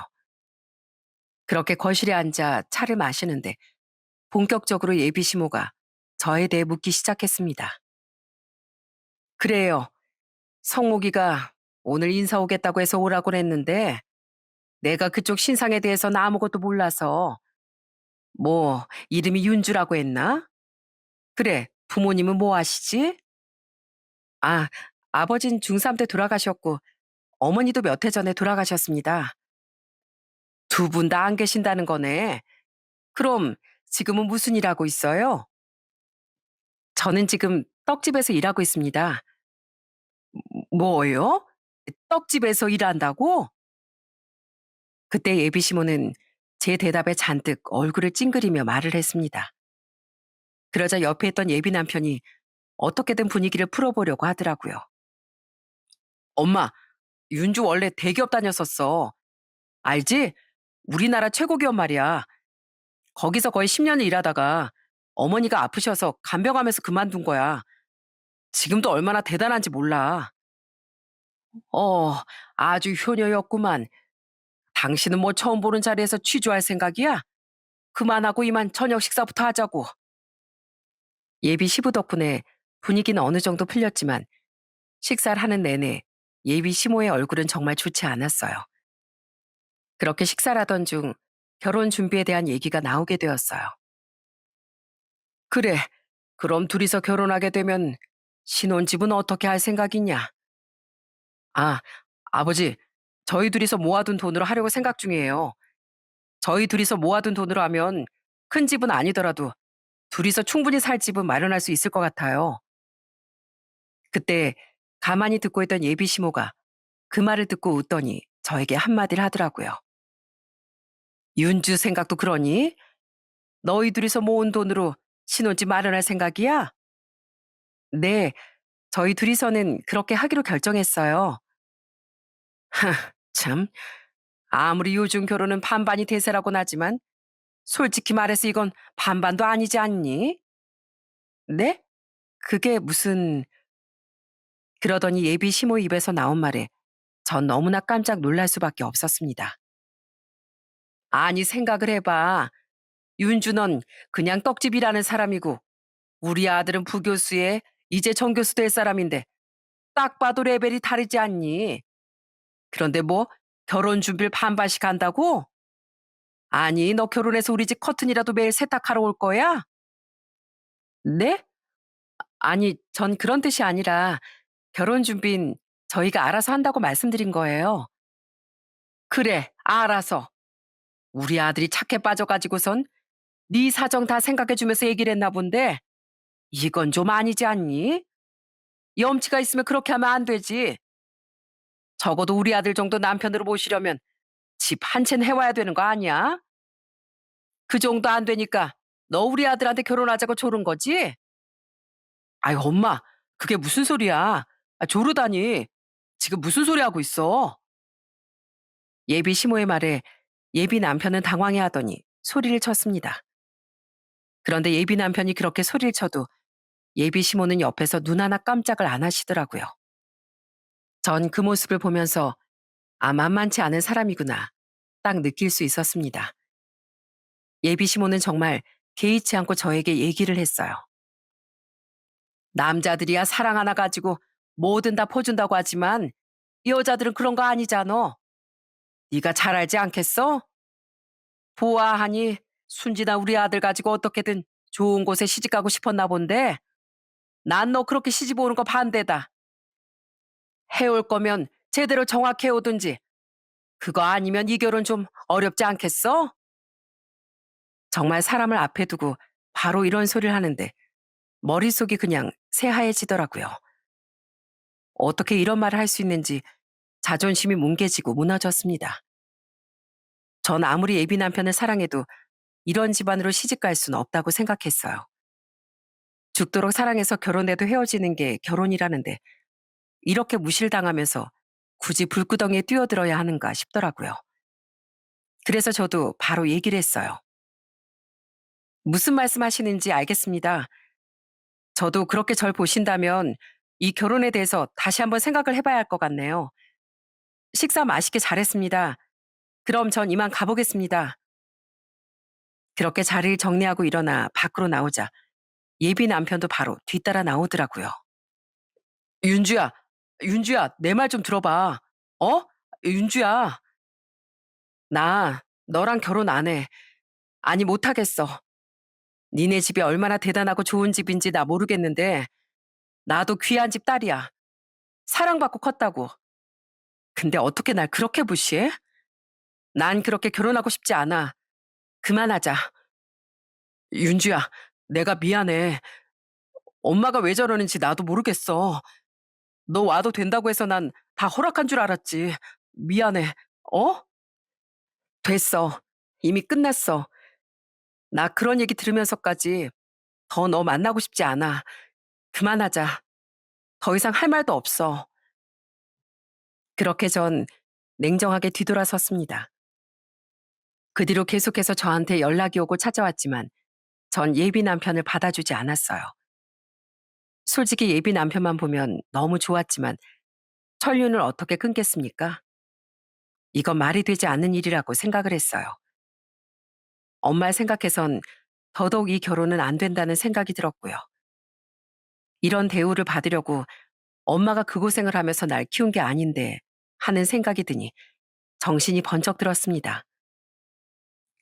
그렇게 거실에 앉아 차를 마시는데 본격적으로 예비 시모가 저에 대해 묻기 시작했습니다. 그래요. 성목이가 오늘 인사 오겠다고 해서 오라고 했는데 내가 그쪽 신상에 대해서는 아무것도 몰라서 뭐 이름이 윤주라고 했나? 그래, 부모님은 뭐 하시지? 아, 아버진 중3 때 돌아가셨고 어머니도 몇 해 전에 돌아가셨습니다. 두 분 다 안 계신다는 거네. 그럼 지금은 무슨 일 하고 있어요? 저는 지금 떡집에서 일하고 있습니다. 뭐요? 떡집에서 일한다고? 그때 예비 시모는 제 대답에 잔뜩 얼굴을 찡그리며 말을 했습니다. 그러자 옆에 있던 예비 남편이 어떻게든 분위기를 풀어보려고 하더라고요. 엄마, 윤주 원래 대기업 다녔었어. 알지? 우리나라 최고 기업 말이야. 거기서 거의 10년을 일하다가 어머니가 아프셔서 간병하면서 그만둔 거야. 지금도 얼마나 대단한지 몰라. 어, 아주 효녀였구만. 당신은 뭐 처음 보는 자리에서 취조할 생각이야? 그만하고 이만 저녁 식사부터 하자고. 예비 시부 덕분에 분위기는 어느 정도 풀렸지만 식사를 하는 내내 예비 시모의 얼굴은 정말 좋지 않았어요. 그렇게 식사를 하던 중 결혼 준비에 대한 얘기가 나오게 되었어요. 그래, 그럼 둘이서 결혼하게 되면 신혼집은 어떻게 할 생각이냐? 아, 아버지, 저희 둘이서 모아둔 돈으로 하려고 생각 중이에요. 저희 둘이서 모아둔 돈으로 하면 큰 집은 아니더라도 둘이서 충분히 살 집은 마련할 수 있을 것 같아요. 그때 가만히 듣고 있던 예비 시모가 그 말을 듣고 웃더니 저에게 한마디를 하더라고요. 윤주 생각도 그러니? 너희 둘이서 모은 돈으로 신혼집 마련할 생각이야? 네, 저희 둘이서는 그렇게 하기로 결정했어요. 참, 아무리 요즘 결혼은 반반이 대세라고는 하지만 솔직히 말해서 이건 반반도 아니지 않니? 네? 그게 무슨... 그러더니 예비 시모 입에서 나온 말에 전 너무나 깜짝 놀랄 수밖에 없었습니다. 아니 생각을 해봐. 윤주 넌 그냥 떡집이라는 사람이고 우리 아들은 부교수에 이제 정교수 될 사람인데 딱 봐도 레벨이 다르지 않니? 그런데 뭐 결혼 준비를 반반씩 한다고? 아니, 너 결혼해서 우리 집 커튼이라도 매일 세탁하러 올 거야? 네? 아니, 전 그런 뜻이 아니라 결혼 준비는 저희가 알아서 한다고 말씀드린 거예요. 그래, 알아서. 우리 아들이 착해 빠져가지고선 네 사정 다 생각해주면서 얘기를 했나 본데 이건 좀 아니지 않니? 염치가 있으면 그렇게 하면 안 되지. 적어도 우리 아들 정도 남편으로 모시려면 집 한 채는 해와야 되는 거 아니야? 그 정도 안 되니까 너 우리 아들한테 결혼하자고 조른 거지? 아이, 엄마, 그게 무슨 소리야? 아, 조르다니. 지금 무슨 소리 하고 있어? 예비 시모의 말에 예비 남편은 당황해 하더니 소리를 쳤습니다. 그런데 예비 남편이 그렇게 소리를 쳐도 예비 시모는 옆에서 눈 하나 깜짝을 안 하시더라고요. 전 그 모습을 보면서 아, 만만치 않은 사람이구나. 딱 느낄 수 있었습니다. 예비 시모는 정말 개의치 않고 저에게 얘기를 했어요. 남자들이야 사랑 하나 가지고 뭐든 다 퍼준다고 하지만 여자들은 그런 거 아니잖아. 네가 잘 알지 않겠어? 보아하니 순진한 우리 아들 가지고 어떻게든 좋은 곳에 시집 가고 싶었나 본데 난 너 그렇게 시집 오는 거 반대다. 해올 거면 제대로 정확히 해오든지 그거 아니면 이 결혼 좀 어렵지 않겠어? 정말 사람을 앞에 두고 바로 이런 소리를 하는데 머릿속이 그냥 새하얘지더라고요. 어떻게 이런 말을 할 수 있는지 자존심이 뭉개지고 무너졌습니다. 전 아무리 예비 남편을 사랑해도 이런 집안으로 시집갈 수는 없다고 생각했어요. 죽도록 사랑해서 결혼해도 헤어지는 게 결혼이라는데 이렇게 무실당하면서 굳이 불구덩이에 뛰어들어야 하는가 싶더라고요. 그래서 저도 바로 얘기를 했어요. 무슨 말씀하시는지 알겠습니다. 저도 그렇게 절 보신다면 이 결혼에 대해서 다시 한번 생각을 해봐야 할 것 같네요. 식사 맛있게 잘했습니다. 그럼 전 이만 가보겠습니다. 그렇게 자리를 정리하고 일어나 밖으로 나오자 예비 남편도 바로 뒤따라 나오더라고요. 윤주야, 윤주야, 내 말 좀 들어봐. 어? 윤주야, 나 너랑 결혼 안 해. 아니, 못하겠어. 니네 집이 얼마나 대단하고 좋은 집인지 나 모르겠는데 나도 귀한 집 딸이야. 사랑받고 컸다고. 근데 어떻게 날 그렇게 무시해? 난 그렇게 결혼하고 싶지 않아. 그만하자. 윤주야, 내가 미안해. 엄마가 왜 저러는지 나도 모르겠어. 너 와도 된다고 해서 난 다 허락한 줄 알았지. 미안해. 어? 됐어. 이미 끝났어. 나 그런 얘기 들으면서까지 더 너 만나고 싶지 않아. 그만하자. 더 이상 할 말도 없어. 그렇게 전 냉정하게 뒤돌아섰습니다. 그 뒤로 계속해서 저한테 연락이 오고 찾아왔지만 전 예비 남편을 받아주지 않았어요. 솔직히 예비 남편만 보면 너무 좋았지만 천륜을 어떻게 끊겠습니까? 이건 말이 되지 않는 일이라고 생각을 했어요. 엄마를 생각해선 더더욱 이 결혼은 안 된다는 생각이 들었고요. 이런 대우를 받으려고 엄마가 그 고생을 하면서 날 키운 게 아닌데 하는 생각이 드니 정신이 번쩍 들었습니다.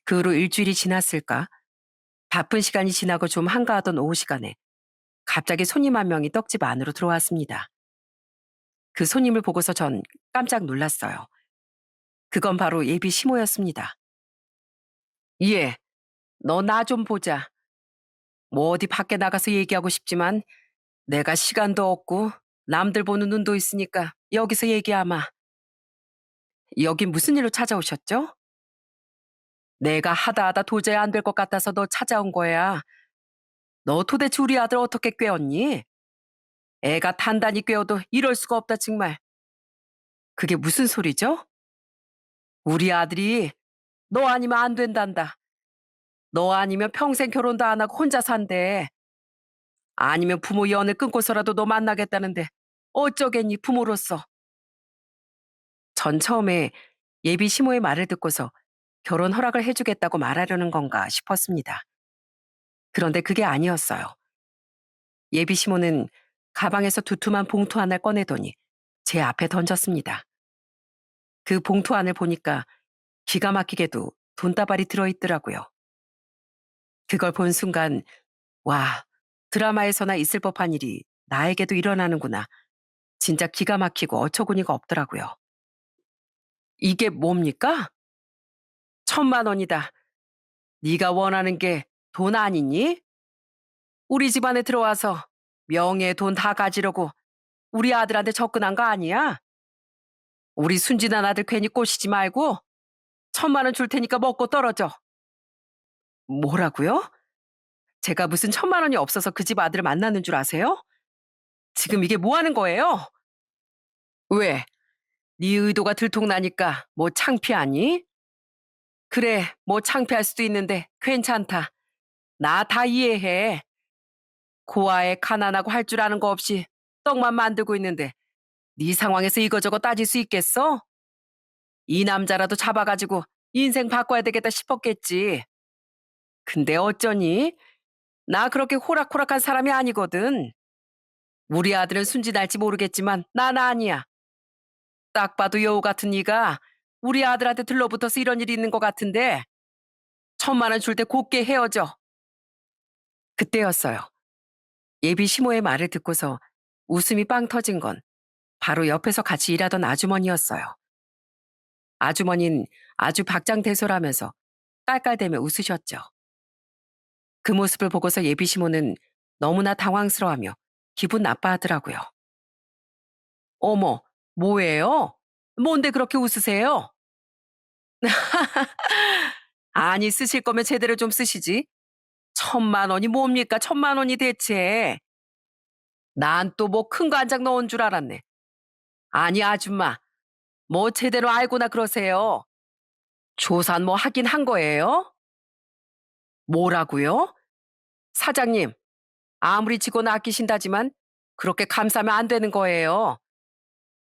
그 후로 일주일이 지났을까? 바쁜 시간이 지나고 좀 한가하던 오후 시간에 갑자기 손님 한 명이 떡집 안으로 들어왔습니다. 그 손님을 보고서 전 깜짝 놀랐어요. 그건 바로 예비 시모였습니다. 예, 너 나 좀 보자. 뭐 어디 밖에 나가서 얘기하고 싶지만 내가 시간도 없고 남들 보는 눈도 있으니까 여기서 얘기하마. 여긴 무슨 일로 찾아오셨죠? 내가 하다 하다 도저히 안 될 것 같아서 너 찾아온 거야. 너 도대체 우리 아들 어떻게 꿰었니? 애가 단단히 꿰어도 이럴 수가 없다 정말. 그게 무슨 소리죠? 우리 아들이 너 아니면 안 된단다. 너 아니면 평생 결혼도 안 하고 혼자 산대. 아니면 부모 연을 끊고서라도 너 만나겠다는데 어쩌겠니 부모로서. 전 처음에 예비 시모의 말을 듣고서 결혼 허락을 해주겠다고 말하려는 건가 싶었습니다. 그런데 그게 아니었어요. 예비 시모는 가방에서 두툼한 봉투 하나를 꺼내더니 제 앞에 던졌습니다. 그 봉투 안을 보니까 기가 막히게도 돈다발이 들어있더라고요. 그걸 본 순간, 와, 드라마에서나 있을 법한 일이 나에게도 일어나는구나. 진짜 기가 막히고 어처구니가 없더라고요. 이게 뭡니까? 1,000만 원이다. 네가 원하는 게 돈 아니니? 우리 집안에 들어와서 명예 돈 다 가지려고 우리 아들한테 접근한 거 아니야? 우리 순진한 아들 괜히 꼬시지 말고 1,000만 원 줄 테니까 먹고 떨어져. 뭐라고요? 제가 무슨 1,000만 원이 없어서 그 집 아들을 만나는 줄 아세요? 지금 이게 뭐 하는 거예요? 왜? 네 의도가 들통나니까 뭐 창피하니? 그래, 뭐 창피할 수도 있는데 괜찮다. 나 다 이해해. 고아에 가난하고 할 줄 아는 거 없이 떡만 만들고 있는데 네 상황에서 이거저거 따질 수 있겠어? 이 남자라도 잡아가지고 인생 바꿔야 되겠다 싶었겠지. 근데 어쩌니? 나 그렇게 호락호락한 사람이 아니거든. 우리 아들은 순진할지 모르겠지만 난 아니야. 딱 봐도 여우 같은 네가 우리 아들한테 들러붙어서 이런 일이 있는 것 같은데 1,000만 원 줄 때 곱게 헤어져. 그때였어요. 예비 시모의 말을 듣고서 웃음이 빵 터진 건 바로 옆에서 같이 일하던 아주머니였어요. 아주머니는 아주 박장대소라면서 깔깔대며 웃으셨죠. 그 모습을 보고서 예비 시모는 너무나 당황스러워하며 기분 나빠하더라고요. 어머, 뭐예요? 뭔데 그렇게 웃으세요? 아니, 쓰실 거면 제대로 좀 쓰시지. 1,000만 원이 뭡니까? 1,000만 원이 대체. 난 또 뭐 큰 거 한 장 넣은 줄 알았네. 아니, 아줌마. 뭐 제대로 알고나 그러세요. 조사 뭐 하긴 한 거예요? 뭐라고요? 사장님, 아무리 직원 아끼신다지만 그렇게 감싸면 안 되는 거예요.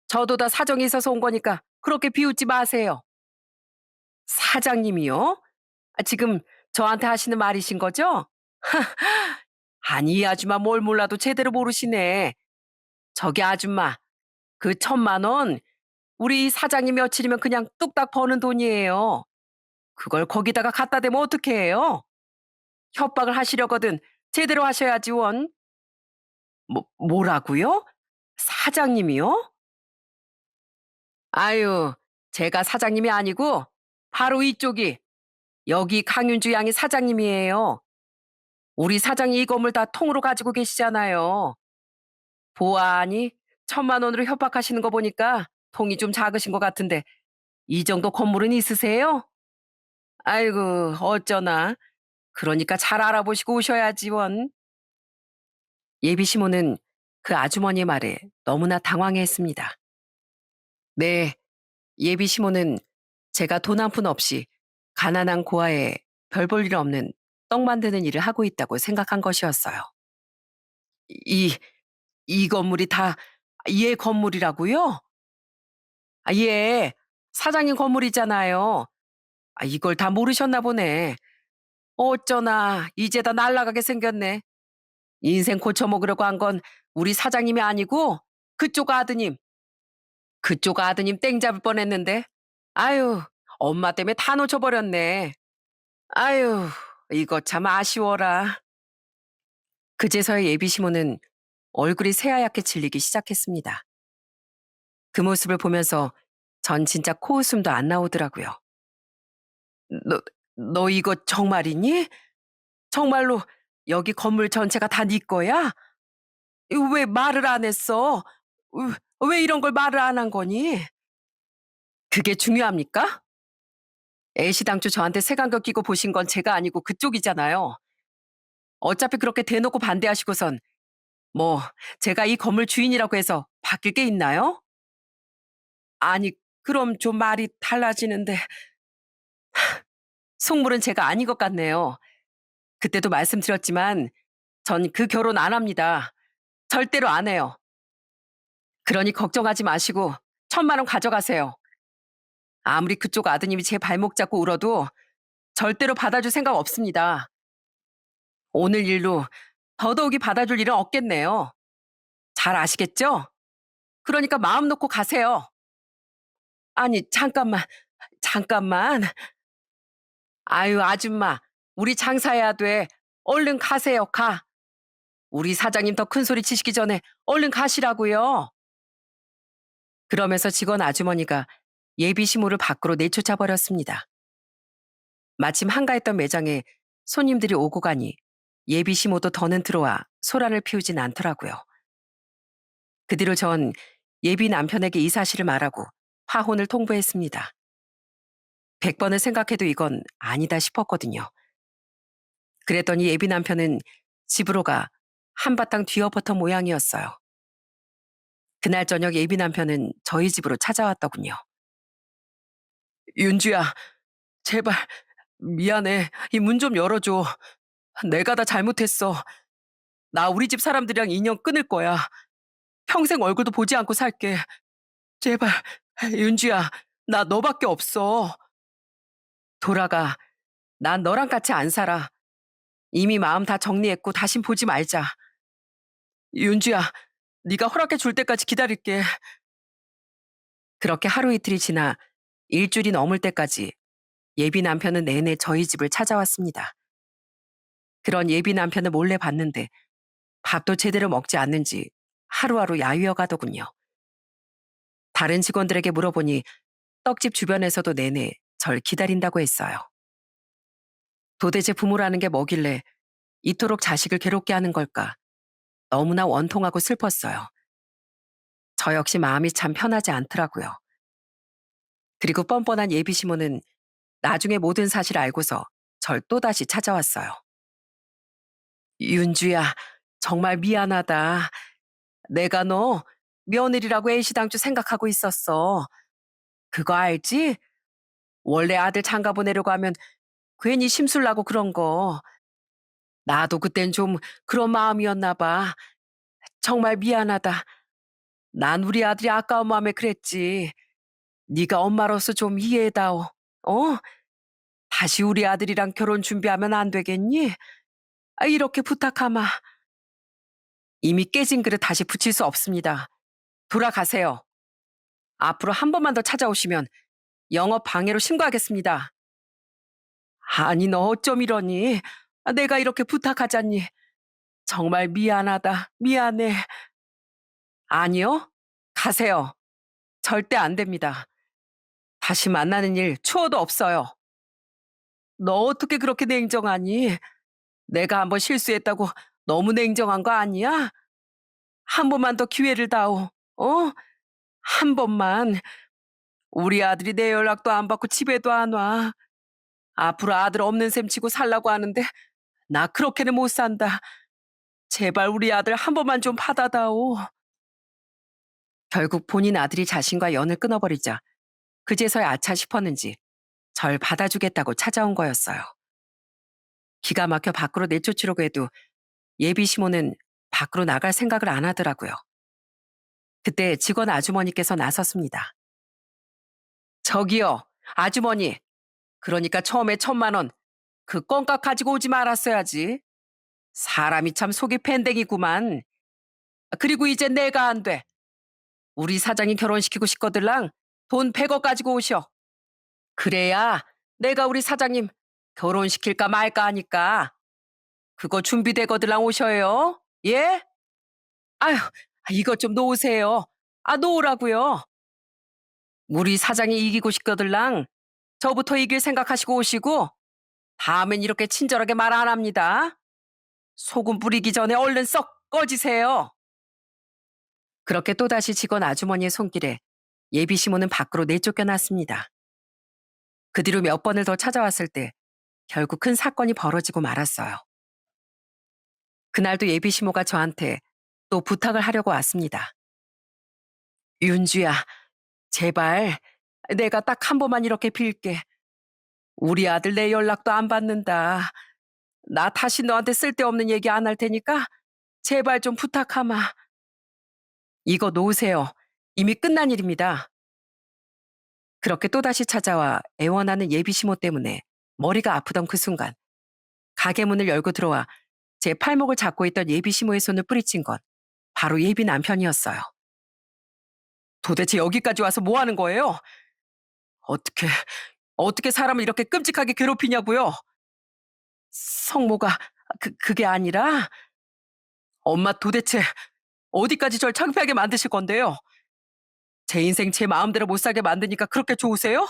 저도 다 사정이 있어서 온 거니까 그렇게 비웃지 마세요. 사장님이요? 지금 저한테 하시는 말이신 거죠? 아니, 이 아줌마 뭘 몰라도 제대로 모르시네. 저기 아줌마, 그 1,000만 원 우리 사장님 며칠이면 그냥 뚝딱 버는 돈이에요. 그걸 거기다가 갖다 대면 어떻게 해요? 협박을 하시려거든 제대로 하셔야지 원. 뭐라고요? 사장님이요? 아유, 제가 사장님이 아니고 바로 이쪽이 여기 강윤주 양이 사장님이에요. 우리 사장이 이 건물 다 통으로 가지고 계시잖아요. 보아하니 1,000만 원으로 협박하시는 거 보니까 통이 좀 작으신 것 같은데 이 정도 건물은 있으세요? 아이고, 어쩌나. 그러니까 잘 알아보시고 오셔야지 원. 예비 시모는 그 아주머니 말에 너무나 당황해했습니다. 네, 예비 시모는 제가 돈 한 푼 없이 가난한 고아에 별 볼 일 없는 떡 만드는 일을 하고 있다고 생각한 것이었어요. 이, 이 건물이 다 얘 건물이라고요? 예, 사장님 건물이잖아요. 이걸 다 모르셨나 보네. 어쩌나 이제 다 날라가게 생겼네. 인생 고쳐먹으려고 한 건 우리 사장님이 아니고 그쪽 아드님. 그쪽 아드님 땡 잡을 뻔했는데. 아유, 엄마 때문에 다 놓쳐버렸네. 아유, 이거 참 아쉬워라. 그제서야 예비 시모는 얼굴이 새하얗게 질리기 시작했습니다. 그 모습을 보면서 전 진짜 코웃음도 안 나오더라고요. 너, 너 이거 정말이니? 정말로 여기 건물 전체가 다 네 거야? 이거 왜 말을 안 했어? 왜 이런 걸 말을 안 한 거니? 그게 중요합니까? 애시당초 저한테 색안경 끼고 보신 건 제가 아니고 그쪽이잖아요. 어차피 그렇게 대놓고 반대하시고선 뭐 제가 이 건물 주인이라고 해서 바뀔 게 있나요? 아니, 그럼 좀 말이 달라지는데 속물은 제가 아닌 것 같네요. 그때도 말씀드렸지만 전 그 결혼 안 합니다. 절대로 안 해요. 그러니 걱정하지 마시고 1,000만 원 가져가세요. 아무리 그쪽 아드님이 제 발목 잡고 울어도 절대로 받아줄 생각 없습니다. 오늘 일로 더더욱이 받아줄 일은 없겠네요. 잘 아시겠죠? 그러니까 마음 놓고 가세요. 아니, 잠깐만, 잠깐만. 아유, 아줌마, 우리 장사해야 돼. 얼른 가세요, 가. 우리 사장님 더 큰 소리 치시기 전에 얼른 가시라고요. 그러면서 직원 아주머니가 예비 시모를 밖으로 내쫓아 버렸습니다. 마침 한가했던 매장에 손님들이 오고 가니 예비 시모도 더는 들어와 소란을 피우진 않더라고요. 그 뒤로 전 예비 남편에게 이 사실을 말하고 파혼을 통보했습니다. 100번을 생각해도 이건 아니다 싶었거든요. 그랬더니 예비 남편은 집으로 가 한바탕 뒤엎었던 모양이었어요. 그날 저녁 예비 남편은 저희 집으로 찾아왔더군요. 윤주야, 제발 미안해. 이 문 좀 열어줘. 내가 다 잘못했어. 나 우리 집 사람들이랑 인연 끊을 거야. 평생 얼굴도 보지 않고 살게. 제발, 윤주야, 나 너밖에 없어. 돌아가. 난 너랑 같이 안 살아. 이미 마음 다 정리했고 다신 보지 말자. 윤주야, 네가 허락해 줄 때까지 기다릴게. 그렇게 하루 이틀이 지나 일주일이 넘을 때까지 예비 남편은 내내 저희 집을 찾아왔습니다. 그런 예비 남편을 몰래 봤는데 밥도 제대로 먹지 않는지 하루하루 야위어 가더군요. 다른 직원들에게 물어보니 떡집 주변에서도 내내 절 기다린다고 했어요. 도대체 부모라는 게 뭐길래 이토록 자식을 괴롭게 하는 걸까? 너무나 원통하고 슬펐어요. 저 역시 마음이 참 편하지 않더라고요. 그리고 뻔뻔한 예비 시모는 나중에 모든 사실을 알고서 절 또다시 찾아왔어요. 윤주야, 정말 미안하다. 내가 너 며느리라고 애시당초 생각하고 있었어. 그거 알지? 원래 아들 장가 보내려고 하면 괜히 심술 나고 그런 거. 나도 그땐 좀 그런 마음이었나 봐. 정말 미안하다. 난 우리 아들이 아까운 마음에 그랬지. 네가 엄마로서 좀 이해해다오. 어? 다시 우리 아들이랑 결혼 준비하면 안 되겠니? 아, 이렇게 부탁하마. 이미 깨진 그릇 다시 붙일 수 없습니다. 돌아가세요. 앞으로 한 번만 더 찾아오시면 영업 방해로 신고하겠습니다. 아니, 너 어쩜 이러니? 아, 내가 이렇게 부탁하잖니. 정말 미안하다. 미안해. 아니요. 가세요. 절대 안 됩니다. 다시 만나는 일 추호도 없어요. 너 어떻게 그렇게 냉정하니? 내가 한번 실수했다고 너무 냉정한 거 아니야? 한 번만 더 기회를 다오. 어? 한 번만. 우리 아들이 내 연락도 안 받고 집에도 안 와. 앞으로 아들 없는 셈 치고 살라고 하는데 나 그렇게는 못 산다. 제발 우리 아들 한 번만 좀 받아다오. 결국 본인 아들이 자신과 연을 끊어버리자 그제서야 아차 싶었는지 절 받아주겠다고 찾아온 거였어요. 기가 막혀 밖으로 내쫓으려고 해도 예비 시모는 밖으로 나갈 생각을 안 하더라고요. 그때 직원 아주머니께서 나섰습니다. 저기요, 아주머니. 그러니까 처음에 1,000만 원 그 껌값 가지고 오지 말았어야지. 사람이 참 속이 팬댕이구만. 그리고 이제 내가 안 돼. 우리 사장이 결혼시키고 싶거들랑 돈 100억 가지고 오셔. 그래야 내가 우리 사장님 결혼시킬까 말까 하니까 그거 준비되거들랑 오셔요. 예? 아휴, 이것 좀 놓으세요. 아, 놓으라고요. 우리 사장이 이기고 싶거들랑 저부터 이길 생각하시고 오시고 다음엔 이렇게 친절하게 말 안 합니다. 소금 뿌리기 전에 얼른 썩 꺼지세요. 그렇게 또다시 직원 아주머니의 손길에 예비 시모는 밖으로 내쫓겨났습니다. 그 뒤로 몇 번을 더 찾아왔을 때 결국 큰 사건이 벌어지고 말았어요. 그날도 예비 시모가 저한테 또 부탁을 하려고 왔습니다. 윤주야, 제발 내가 딱 한 번만 이렇게 빌게. 우리 아들 내 연락도 안 받는다. 나 다시 너한테 쓸데없는 얘기 안 할 테니까 제발 좀 부탁하마. 이거 놓으세요. 이미 끝난 일입니다. 그렇게 또다시 찾아와 애원하는 예비 시모 때문에 머리가 아프던 그 순간 가게 문을 열고 들어와 제 팔목을 잡고 있던 예비 시모의 손을 뿌리친 건 바로 예비 남편이었어요. 도대체 여기까지 와서 뭐 하는 거예요? 어떻게, 어떻게 사람을 이렇게 끔찍하게 괴롭히냐고요? 성모가, 그게 아니라, 엄마 도대체 어디까지 절 창피하게 만드실 건데요? 제 인생 제 마음대로 못 살게 만드니까 그렇게 좋으세요?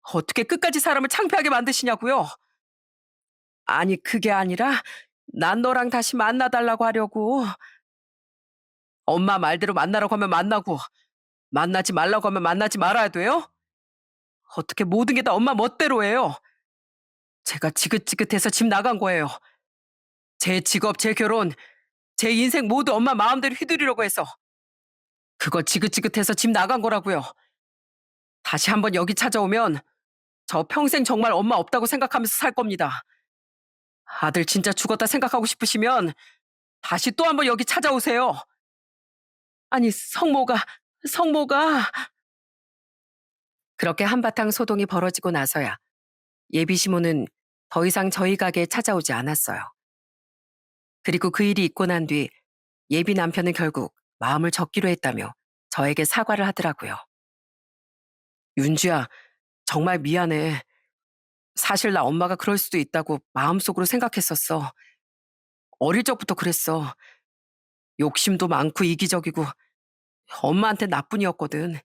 어떻게 끝까지 사람을 창피하게 만드시냐고요? 아니, 그게 아니라, 난 너랑 다시 만나달라고 하려고. 엄마 말대로 만나라고 하면 만나고, 만나지 말라고 하면 만나지 말아야 돼요? 어떻게 모든 게 다 엄마 멋대로예요? 제가 지긋지긋해서 집 나간 거예요. 제 직업, 제 결혼, 제 인생 모두 엄마 마음대로 휘두르려고 해서. 그거 지긋지긋해서 집 나간 거라고요. 다시 한번 여기 찾아오면 저 평생 정말 엄마 없다고 생각하면서 살 겁니다. 아들 진짜 죽었다 생각하고 싶으시면 다시 또 한번 여기 찾아오세요. 아니, 성모가. 그렇게 한바탕 소동이 벌어지고 나서야 예비 시모는 더 이상 저희 가게에 찾아오지 않았어요. 그리고 그 일이 있고 난 뒤 예비 남편은 결국 마음을 접기로 했다며 저에게 사과를 하더라고요. 윤주야, 정말 미안해. 사실 나 엄마가 그럴 수도 있다고 마음속으로 생각했었어. 어릴 적부터 그랬어. 욕심도 많고 이기적이고 엄마한테 나뿐이었거든.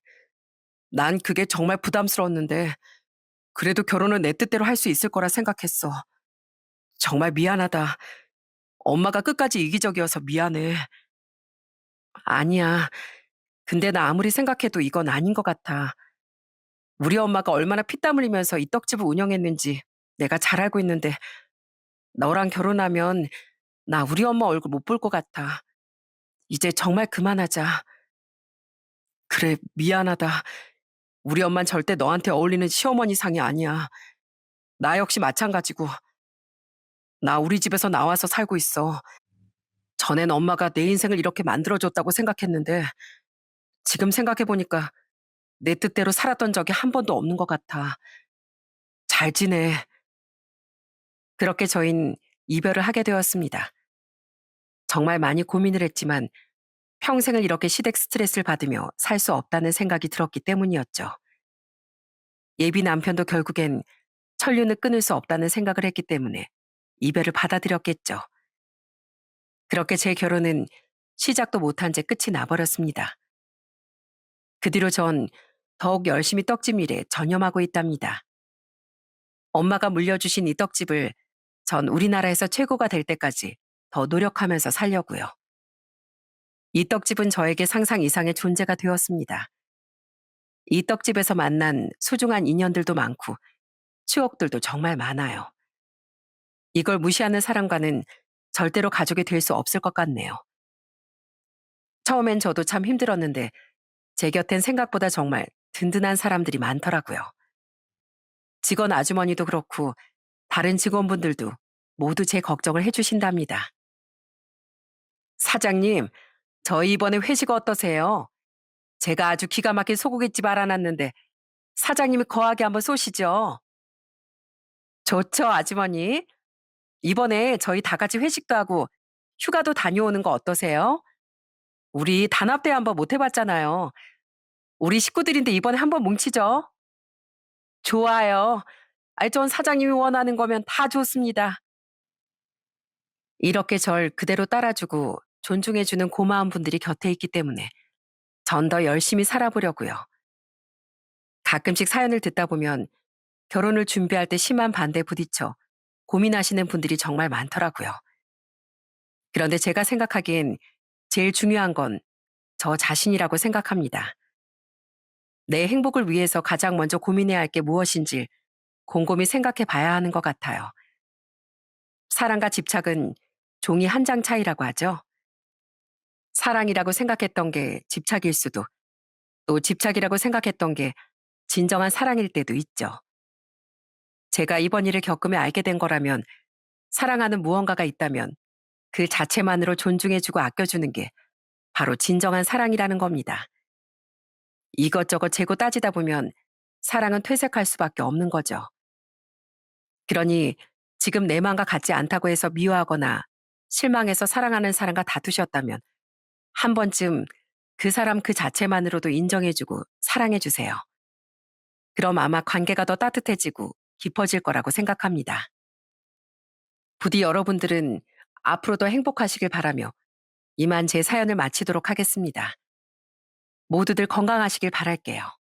난 그게 정말 부담스러웠는데 그래도 결혼은 내 뜻대로 할 수 있을 거라 생각했어. 정말 미안하다. 엄마가 끝까지 이기적이어서 미안해. 아니야. 근데 나 아무리 생각해도 이건 아닌 것 같아. 우리 엄마가 얼마나 피땀 흘리면서 이 떡집을 운영했는지 내가 잘 알고 있는데 너랑 결혼하면 나 우리 엄마 얼굴 못 볼 것 같아. 이제 정말 그만하자. 그래, 미안하다. 우리 엄만 절대 너한테 어울리는 시어머니 상이 아니야. 나 역시 마찬가지고. 나 우리 집에서 나와서 살고 있어. 전엔 엄마가 내 인생을 이렇게 만들어줬다고 생각했는데 지금 생각해보니까 내 뜻대로 살았던 적이 한 번도 없는 것 같아. 잘 지내. 그렇게 저흰 이별을 하게 되었습니다. 정말 많이 고민을 했지만 평생을 이렇게 시댁 스트레스를 받으며 살 수 없다는 생각이 들었기 때문이었죠. 예비 남편도 결국엔 천륜을 끊을 수 없다는 생각을 했기 때문에 이별을 받아들였겠죠. 그렇게 제 결혼은 시작도 못한 채 끝이 나버렸습니다. 그 뒤로 전 더욱 열심히 떡집 일에 전념하고 있답니다. 엄마가 물려주신 이 떡집을 전 우리나라에서 최고가 될 때까지 더 노력하면서 살려고요. 이 떡집은 저에게 상상 이상의 존재가 되었습니다. 이 떡집에서 만난 소중한 인연들도 많고 추억들도 정말 많아요. 이걸 무시하는 사람과는 절대로 가족이 될 수 없을 것 같네요. 처음엔 저도 참 힘들었는데 제 곁엔 생각보다 정말 든든한 사람들이 많더라고요. 직원 아주머니도 그렇고 다른 직원분들도 모두 제 걱정을 해주신답니다. 사장님, 저희 이번에 회식 어떠세요? 제가 아주 기가 막힌 소고기집 알아놨는데 사장님이 거하게 한번 쏘시죠. 좋죠, 아주머니. 이번에 저희 다 같이 회식도 하고 휴가도 다녀오는 거 어떠세요? 우리 단합대 한번 못 해봤잖아요. 우리 식구들인데 이번에 한번 뭉치죠. 좋아요. 전 사장님이 원하는 거면 다 좋습니다. 이렇게 절 그대로 따라주고 존중해주는 고마운 분들이 곁에 있기 때문에 전 더 열심히 살아보려고요. 가끔씩 사연을 듣다 보면 결혼을 준비할 때 심한 반대에 부딪혀 고민하시는 분들이 정말 많더라고요. 그런데 제가 생각하기엔 제일 중요한 건 저 자신이라고 생각합니다. 내 행복을 위해서 가장 먼저 고민해야 할 게 무엇인지 곰곰이 생각해 봐야 하는 것 같아요. 사랑과 집착은 종이 한 장 차이라고 하죠. 사랑이라고 생각했던 게 집착일 수도, 또 집착이라고 생각했던 게 진정한 사랑일 때도 있죠. 제가 이번 일을 겪으며 알게 된 거라면 사랑하는 무언가가 있다면 그 자체만으로 존중해주고 아껴주는 게 바로 진정한 사랑이라는 겁니다. 이것저것 재고 따지다 보면 사랑은 퇴색할 수밖에 없는 거죠. 그러니 지금 내 마음과 같지 않다고 해서 미워하거나 실망해서 사랑하는 사람과 다투셨다면 한 번쯤 그 사람 그 자체만으로도 인정해주고 사랑해주세요. 그럼 아마 관계가 더 따뜻해지고 깊어질 거라고 생각합니다. 부디 여러분들은 앞으로도 행복하시길 바라며 이만 제 사연을 마치도록 하겠습니다. 모두들 건강하시길 바랄게요.